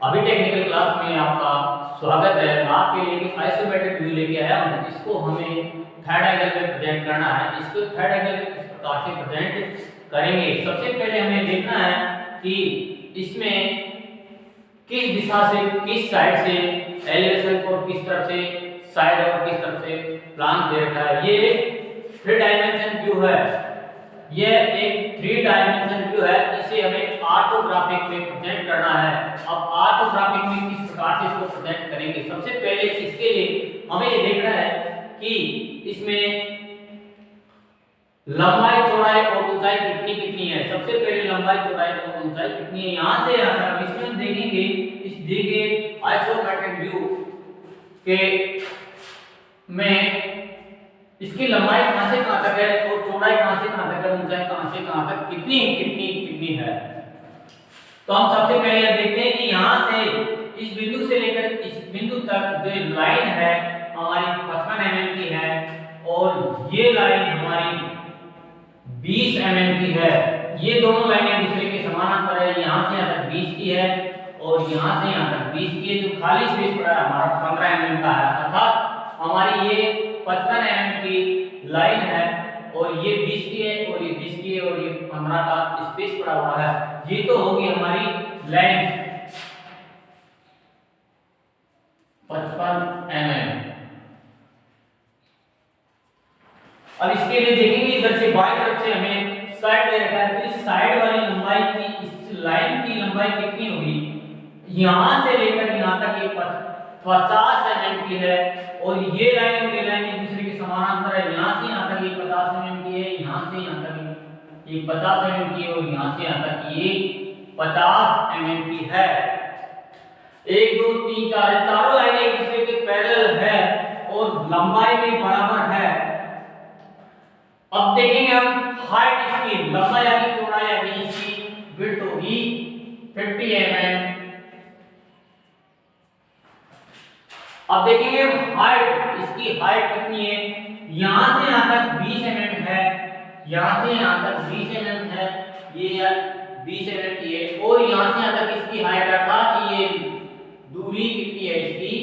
अभी technical class में आपका स्वागत है। मैं आपके लिए एक आइसोमेट्रिक व्यू लेके आया हूँ। इसको हमें थर्ड एंगल में प्रेजेंट करना है। इसको थर्ड एंगल में किस प्रकार से प्रेजेंट करेंगे, सबसे पहले हमें देखना है कि इसमें किस दिशा से, किस साइड से एलिवेशन को किस तरफ से साइड और किस तरफ से प्लान दे रखा है। ये 3 डायमेंशन व्यू है। ये एक 3 डायमेंशन व्यू है। इसे हमें ऑर्थोग्राफिक में प्रेजेंट करना है। अब ऑर्थोग्राफिक में किस प्रकार से इसको प्रेजेंट करेंगे, सबसे पहले इसके लिए हमें ये देखना है कि इसमें लंबाई, चौड़ाई और ऊंचाई कितनी कितनी है। सबसे पहले लंबाई, चौड़ाई और ऊंचाई कितनी है, यहां से यहां तक इसमें हम देखेंगे। इस दी गई आइसोमेट्रिक व्यू के में इसकी लंबाई कहां से कहां तक है और चौड़ाई कहां से कहां तक है, ऊंचाई कहां से कहां तक कितनी कितनी कितनी है। तो हम सबसे पहले देखते हैं कि यहां से इस बिंदु से लेकर इस बिंदु तक जो लाइन है हमारी 55 mm की है और ये लाइन हमारी 20 mm की है। ये दोनों लाइनें दूसरे के समानांतर है। यहां से यहां तक 20 की है और यहां से यहां तक 20 की है। जो खाली स्पेस पड़ा है हमारा 15 mm का है, अर्थात हमारी ये 55 mm की लाइन है और ये 20 की है और ये 20 की है और ये 15 का स्पेस पड़ा हुआ है। ये तो होगी हमारी लेंथ 55 mm। अब इसके लिए देखेंगे इधर से बाएं तरफ से हमें साइड दे रखा है। तो इस साइड वाली लंबाई की, इस लाइन की लंबाई कितनी होगी, यहां से लेकर यहां तक ये 50 mm की है और ये लाइन और ये लाइन एक दूसरे के समानांतर है। यहां से यहां तक ये 50 mm की है, यहां से यहां तक ये 50 mm की है और यहां से यहां तक ये 50 mm की है। 1 2 3 4 चारों लाइनें एक दूसरे के पैरेलल है और लंबाई में बराबर है। अब देखेंगे हम हाइट, इसकी लंबाई यानी चौड़ाई यानी इसकी विड्थ होगी 50 mm। अब देखेंगे हाइट, इसकी हाइट कितनी है, यहां से यहां तक 20 mm है, यहां से यहां तक 20 mm है, ये 20 mm की है और यहां से यहां तक इसकी हाइट अर्थात ये दूरी कितनी है, इसकी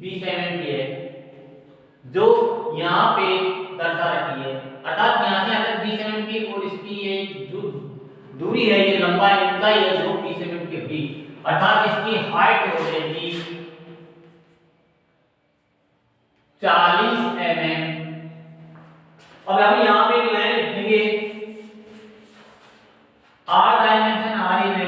20 mm की है, जो यहां पे दर्शा रखी है। अर्थात यहां से यहां तक 20 mm की और इसकी ये जो दूरी है, ये लंबाई ऊंचाई है जो 20 mm की होगी। अर्थात इसकी हाइट हो जाएगी 40 mm। अब हम यहां पे एक लाइन लिखेंगे all dimension are in mm।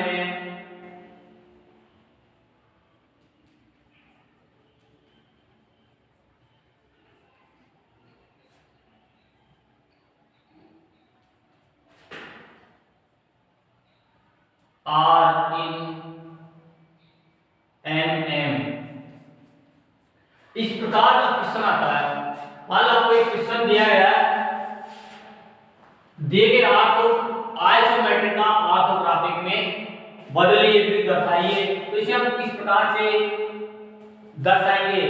Are in mm। इस प्रकार का क्वेश्चन आता है। मान लो आपको एक क्वेश्चन दिया गया है, दिए गए आइसोमेट्रिक का ऑर्थोग्राफिक में बदलिए व्यू दर्शाइए। तो इसे हम किस प्रकार से दर्शाएंगे,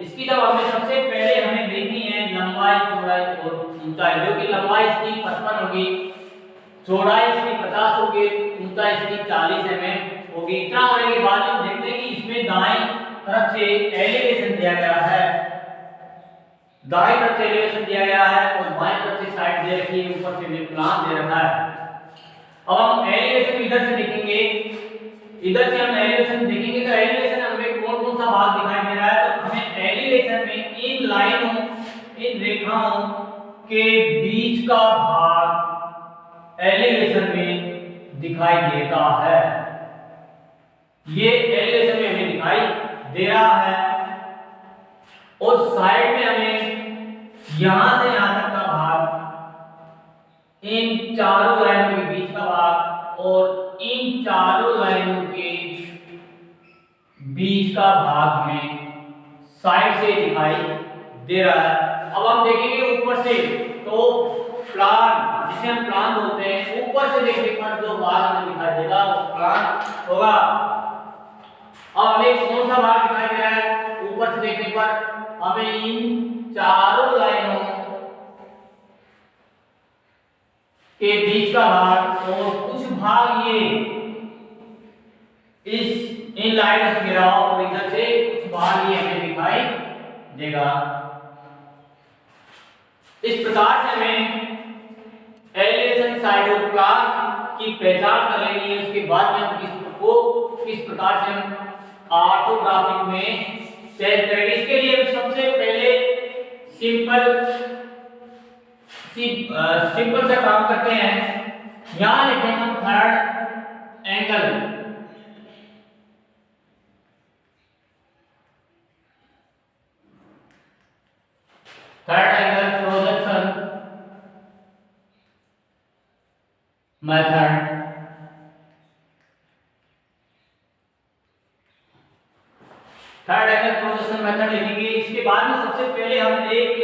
इसकी जब हमें सबसे पहले हमें देखनी है लंबाई, चौड़ाई और ऊंचाई। जो कि लंबाई इसकी 55 होगी, चौड़ाई इसकी 50 होगी, ऊंचाई इसकी 40 mm होगी। इतना होने के बाद हम देखते हैं कि इसमें दाएं तरफ से एलिवेशन दिया गया है, दाएं तरफ से एलिवेशन दिया गया है और बाएं तरफ से साइड दे रखी है, ऊपर से प्लान दे रखा है। अब हम एलिवेशन इधर से देखेंगे, इधर से हम एलिवेशन देखेंगे तो एलिवेशन हमें कौन कौन सा भाग दिखाई दे रहा है। तो हमें एलिवेशन में इन लाइनों, इन रेखाओं के बीच का भाग एलिवेशन में दिखाई देता है। ये एलिवेशन में हमें दिखाई दे रहा है और साइड में हमें यहां से यहां तक का भाग, इन चारों लाइनों के बीच का भाग और इन चारों लाइनों के बीच का भाग में साइड से दिखाई दे रहा है। अब हम देखेंगे ऊपर से, तो प्लान, जिसे हम प्लान बोलते हैं, ऊपर से देखने पर जो भाग हमें दिखाई देगा वो प्लान होगा। अब हमें कौन सा भाग दिखाई दे रहा है, ऊपर से देखने पर हमें इन चारों लाइनों के बीच का भाग और कुछ भाग ये इस इन लाइनों से घिरा हुआ और इधर से कुछ भाग ये हमें दिखाई देगा। इस प्रकार से हमें एलिवेशन साइड ऑफ प्लान की पहचान कर लेनी है। उसके बाद में हम किस प्रकार से हम ऑर्थोग्राफिक में चेक करेंगे। इसके लिए हम सबसे पहले सिंपल सा काम करते हैं। यहां लिखेंगे हम third angle. Third angle projection method. Third angle projection method लिखेंगे। इसके बाद में सबसे पहले हम एक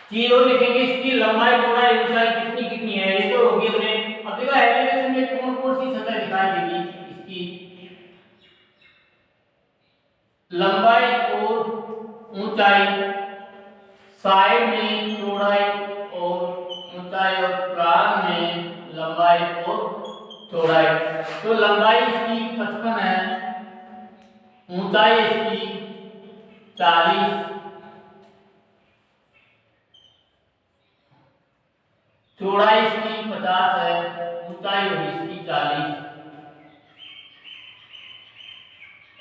चीज और लिखेंगे, इसकी लंबाई चौड़ाई ऊंचाई कितनी कितनी है। ये तो होगी हमने। अब देखो एलिवेशन में कौन कौन सी सतह दिखाई देगी। इसकी लंबाई और ऊंचाई, साइड में चौड़ाई और ऊंचाई और प्लान में लंबाई और चौड़ाई। तो लंबाई इसकी 55 है, ऊंचाई इसकी 40, चौड़ाई इसकी 50 है, ऊंचाई होगी इसकी 40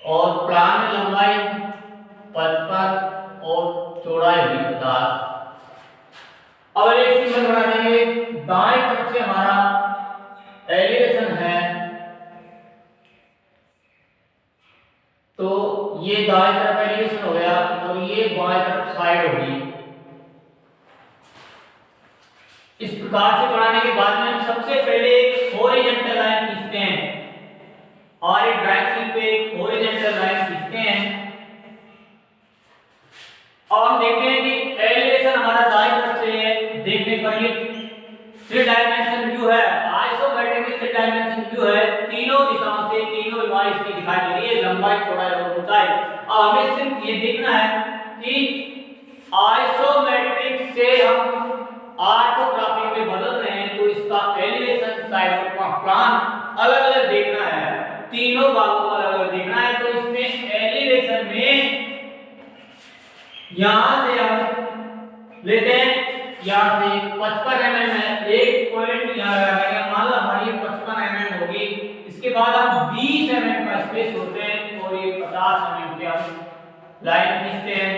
और प्लान में लंबाई 55 और चौड़ाई होगी 50। अब एक सिंबल बना देंगे। दाएं तरफ से हमारा एलिवेशन है, तो ये दाएं तरफ एलिवेशन हो गया और ये बाएं तरफ साइड होगी। इस प्रकार से बनाने के बाद में हम सबसे पहले एक हॉरिजॉन्टल लाइन खींचते हैं और एक ड्राइंग शीट पे एक हॉरिजॉन्टल लाइन खींचते हैं और हम देखते हैं कि एलिवेशन हमारा दाईं तरफ से है। देखने पर ये 3 डायमेंशन व्यू है, आइसोमेट्रिक में 3 डायमेंशन व्यू है। तीनों दिशाओं से तीनों विभाग इसकी दिखाई दे रही है, लंबाई चौड़ाई और ऊंचाई। अब हमें सिर्फ ये देखना है कि आइसोमेट्रिक से हम ऑर्थोग्राफिक में बदल रहे हैं, तो इसका एलिवेशन साइड का प्लान अलग अलग देखना है, तीनों भागों को अलग अलग देखना है। तो इसमें एलिवेशन में यहां से हम लेते हैं, यहां से 55 mm है, एक पॉइंट यहां लगाएंगे। मान लो हमारी 55 mm होगी। इसके बाद हम 20 mm का स्पेस होते हैं और ये 50 mm के हम लाइन खींचते हैं।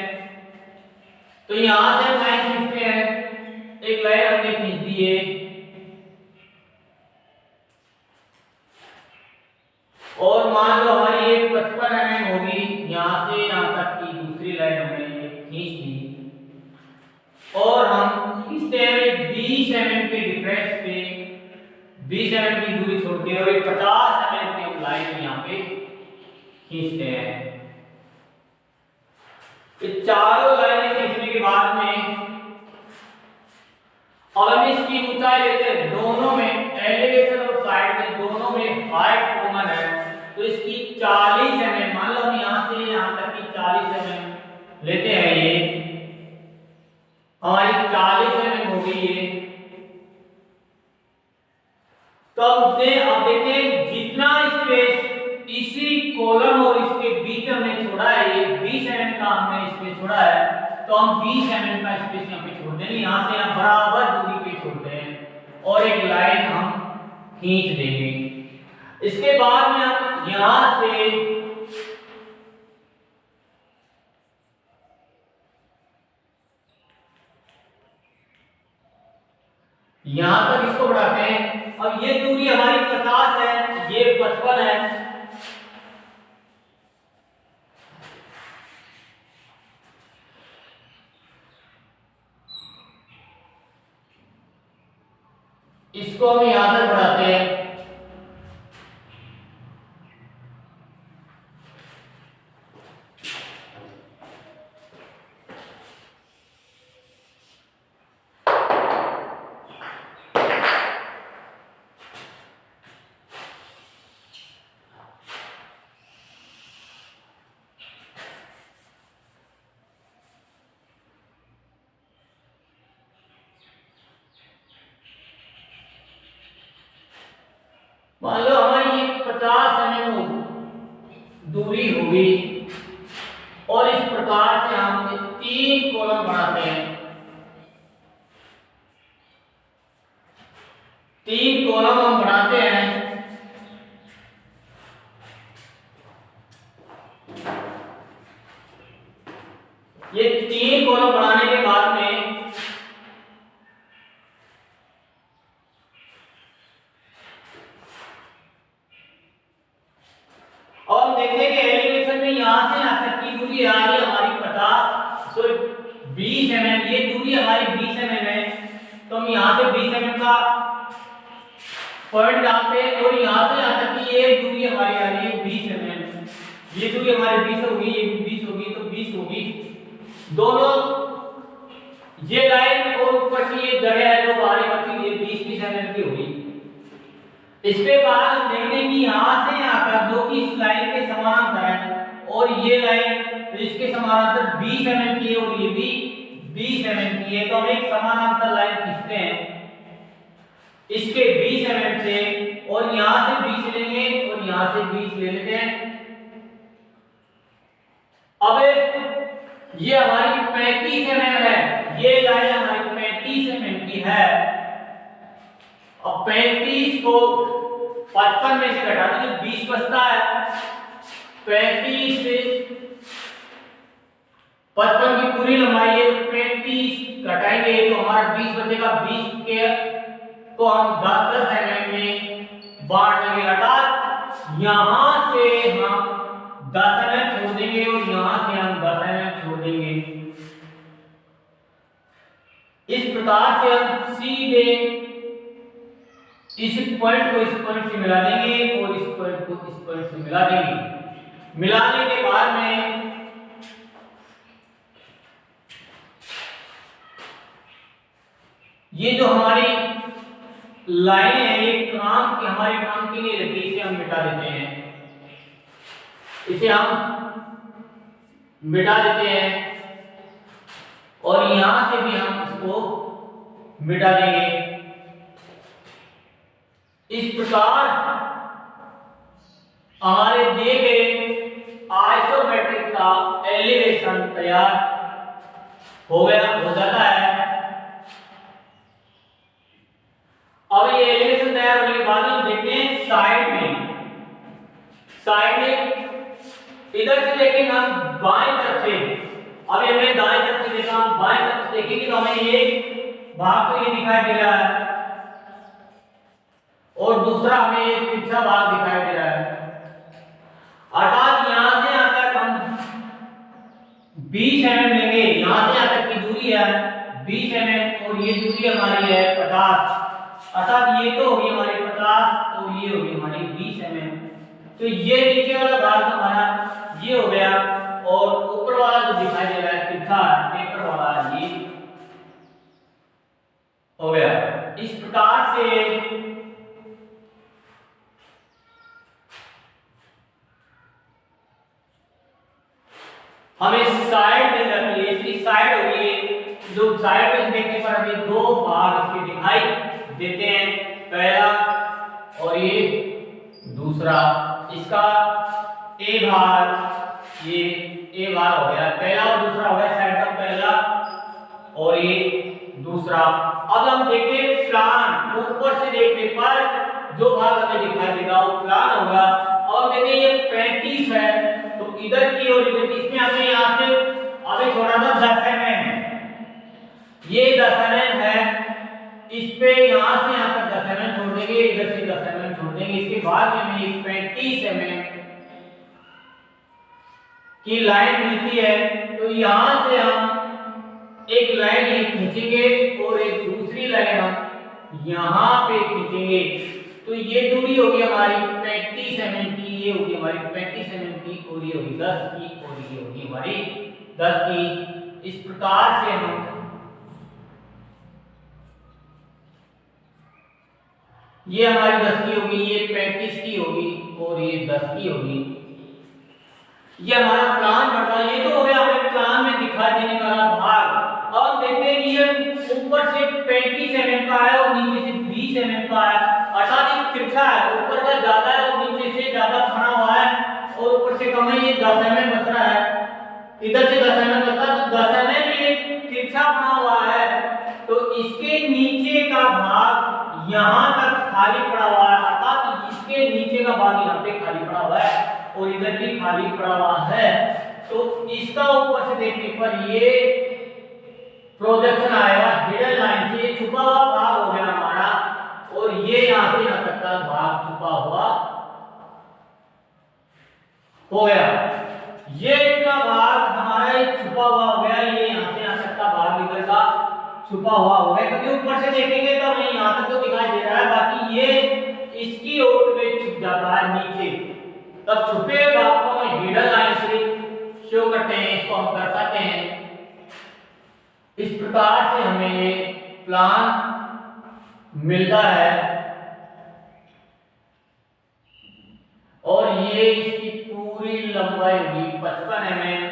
तो यहां से हम लाइन खींचते हैं, एक लाइन हमने खींच दी है और मान लो हमारी ये 55 mm होगी। यहां से यहां तक की दूसरी लाइन हमने खींच दी और हम खींचते हैं 20 mm के डिफरेंस पे, 20 mm की दूरी छोड़ के और 50 mm की हम लाइन यहां पे खींचते हैं। ये चारों लाइनें खींचने के बाद में अब हम इसकी ऊंचाई लेते हैं। दोनों में एलिवेशन और साइड में दोनों में हाइट कॉमन है, तो इसकी 40 mm, मान लो हम यहां से यहां तक की 40 mm लेते हैं। ये हमारी 40 mm होगी ये। तो अब देखते हैं जितना स्पेस इसी कॉलम और इसके बीच में हमने छोड़ा है, ये 20 mm का हमने स्पेस छोड़ा है, तो हम 20 mm का स्पेस यहाँ पे छोड़ देंगे। यहाँ से यहाँ बराबर दूरी पे छोड़ते हैं और एक लाइन हम खींच देंगे। इसके बाद में हम यहाँ से यहाँ तक इसको बढ़ाते हैं। अब ये दूरी हमारी 50 है, ये 55 है। इसको हम यहां तक बढ़ाते हैं। मान लो हमारी 50 दूरी होगी। और इस प्रकार से हम 3 कॉलम बनाते हैं। 3 कॉलम हम बनाते हैं। ये 3 कॉलम बनाने के बाद में अब हम देखेंगे एलिवेशन में यहां से यहां तक की दूरी आ रही है हमारी 20 mm। ये दूरी हमारी 20 mm है, तो हम यहां से 20 mm का पॉइंट डालते हैं और यहां से यहां तक की ये दूरी हमारी आ रही है 20 mm। ये दूरी हमारी 20 होगी, ये भी 20 होगी, तो 20 होगी। दोनों ये लाइन और ऊपर की ये जगह है जो बाहरी बची ये 20 mm की होगी। इसके बाद हम देखते हैं कि यहां से यहां तक जो कि इस लाइन के समानांतर है और ये लाइन इसके समानांतर 20 mm की है और ये भी 20 mm की है, तो हम एक समानांतर लाइन खींचते हैं इसके 20 mm से और यहां से 20 लेंगे और यहां से 20 ले लेते हैं। अब ये हमारी 35 mm है, ये लाइन हमारी 35 mm की है। अब 35 को 55 में से घटा दीजिए, 20 बचता है। 35 से 55 की पूरी लंबाई है, 35 घटाएंगे तो हमारा 20 बचेगा। 20 के को हम 10-10 mm में बांट देंगे, अर्थात यहां से हम 10 mm छोड़ देंगे और यहां से हम 10 mm छोड़ देंगे। इस प्रकार से हम सीधे इस पॉइंट को इस पॉइंट से मिला देंगे और इस पॉइंट को इस पॉइंट से मिला देंगे। मिलाने के बाद में ये जो हमारी लाइन है ये हमारे काम की नहीं रहती, इसे हम मिटा देते हैं। इसे हम मिटा देते हैं और यहां से भी हम इसको मिटा देंगे। इस प्रकार हमारे दिए गए आइसोमेट्रिक का एलिवेशन तैयार हो जाता है। अब ये एलिवेशन तैयार होने के बाद हम देखते हैं साइड में इधर से देखेंगे हम बाएं तरफ से। अभी हमने दाएं तरफ से देखा, हम बाएं तरफ से देखेंगे तो हमें ये भाग तो ये दिखाई दे रहा है और दूसरा हमें एक तिरछा भाग दिखाई दे रहा है। अर्थात यहां से यहां तक हम 20 mm लेंगे, यहां से यहां तक की दूरी है 20 mm और ये दूरी हमारी है 50। अर्थात ये तो होगी हमारी 50 और ये होगी हमारी 20 mm। तो ये नीचे वाला भाग हमारा ये हो गया और ऊपर वाला जो दिखाई दे रहा है तिरछा पेपर वाला ये हो गया। इस प्रकार से हमें साइड मिल जाती है। इसकी साइड होगी, जो साइड पे देखने पर हमें 2 भाग इसके दिखाई देते हैं, पहला और ये दूसरा। इसका ए भाग, ये ए भाग हो गया पहला और दूसरा हो गया साइड का पहला और ये दूसरा। अब हम देखते हैं प्लान, ऊपर से देखने पर जो भाग हमें दिखाई देगा वो प्लान होगा। अब देखिए ये 35 है तो इधर की और इधर की, इसमें हमने यहाँ से अभी छोड़ा था 10 mm, ये 10 mm है, इस पे यहाँ से यहाँ तक 10 mm छोड़ देंगे, इधर से 10 mm छोड़ देंगे। इसके बाद में हमें 35 mm की लाइन मिलती है, तो यहाँ से हम एक लाइन ये खींचेंगे और एक दूसरी लाइन हम यहाँ पे खींचेंगे। तो ये दूरी होगी हमारी 35 mm की, ये होगी हमारी 35 mm की और ये होगी 10 की और ये होगी हमारी 10 की। इस प्रकार से हम ये हमारी 10 की होगी, ये 35 की होगी और ये 10 की होगी। ये हमारा प्लान बढ़ता है। ये तो हो गया हमें प्लान में दिखाई देने वाला भाग। अब देखते हैं कि ये ऊपर से 35 mm का है और नीचे से 20 mm का है, अर्थात एक तिरछा है, ऊपर का ज्यादा है और नीचे से ज्यादा बना हुआ है और ऊपर से कम है, ये 10 mm बच रहा है, इधर से 10 mm बचता है, तो 10 mm ये तिरछा बना हुआ है, तो इसके नीचे का भाग यहाँ तक खाली पड़ा हुआ है, अर्थात इसके नीचे का भाग यहाँ पे खाली पड़ा हुआ है और इधर भी खाली पड़ा हुआ है, तो इसका ऊपर से देखने पर ये प्रोजेक्शन आएगा हिडन लाइन से, छुपा हुआ भाग हो गया हमारा, और ये यहाँ से यहाँ तक का भाग छुपा हुआ हो गया। ये इतना भाग हमारा छुपा हुआ हो गया, ये यहाँ से यहाँ तक का भाग इधर का छुपा हुआ हो गया, क्योंकि ऊपर से देखेंगे तो हमें यहाँ तक तो दिखाई दे रहा है, बाकी ये इसकी ओट में छुप जाता है नीचे, तब छुपे भाग को हम हिडन लाइन से शो करते हैं, इसको हम कर सकते हैं। इस प्रकार से हमें ये प्लान मिलता है, और ये इसकी पूरी लंबाई होगी 55 mm,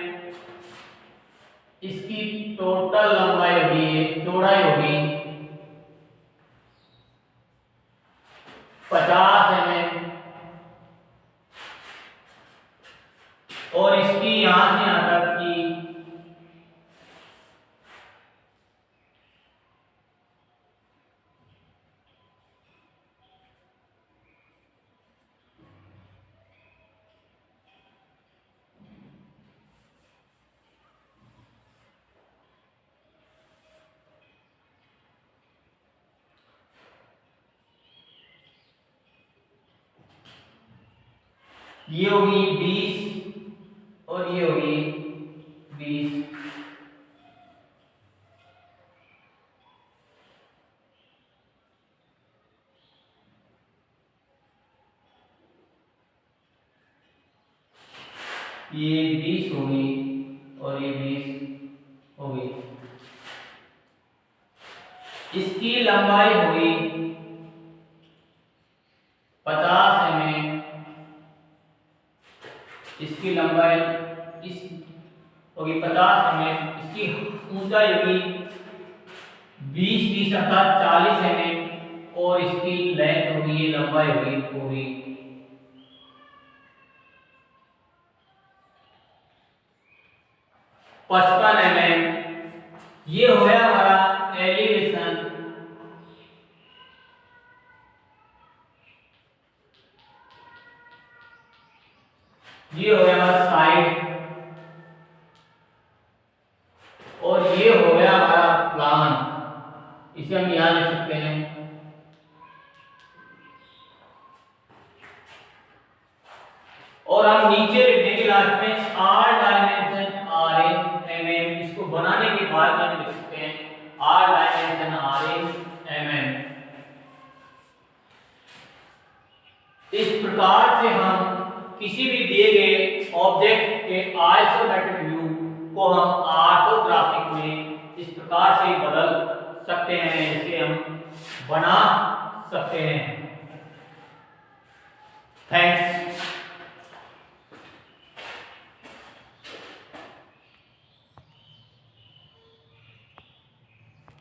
इसकी टोटल लंबाई होगी, चौड़ाई होगी 50 mm, और इसकी यहां से यहां तक की ये होगी 20 और ये होगी 20। ये 20 होगी और ये 20 होगी। इसकी लंबाई होगी 50 mm, इसकी लंबाई इस होगी 50 mm, इसकी ऊंचाई होगी 20 अर्थात 40 mm, और इसकी लेंथ होगी, ये लंबाई होगी पूरी 55 mm। ये हो गया हमारा एलिवेशन, ये हो गया हमारा साइड, और ये हो गया हमारा प्लान, इसे हम यहां लिख सकते हैं। और हम नीचे लिख देंगे लास्ट में all dimension are M M, इसको बनाने के बाद हम लिख सकते हैं all dimension are M M. इस प्रकार से हम किसी भी दिए गए ऑब्जेक्ट के आइसोमेट्रिक व्यू को हम ऑर्थोग्राफिक में इस प्रकार से बदल सकते हैं, इसे हम बना सकते हैं। थैंक्स।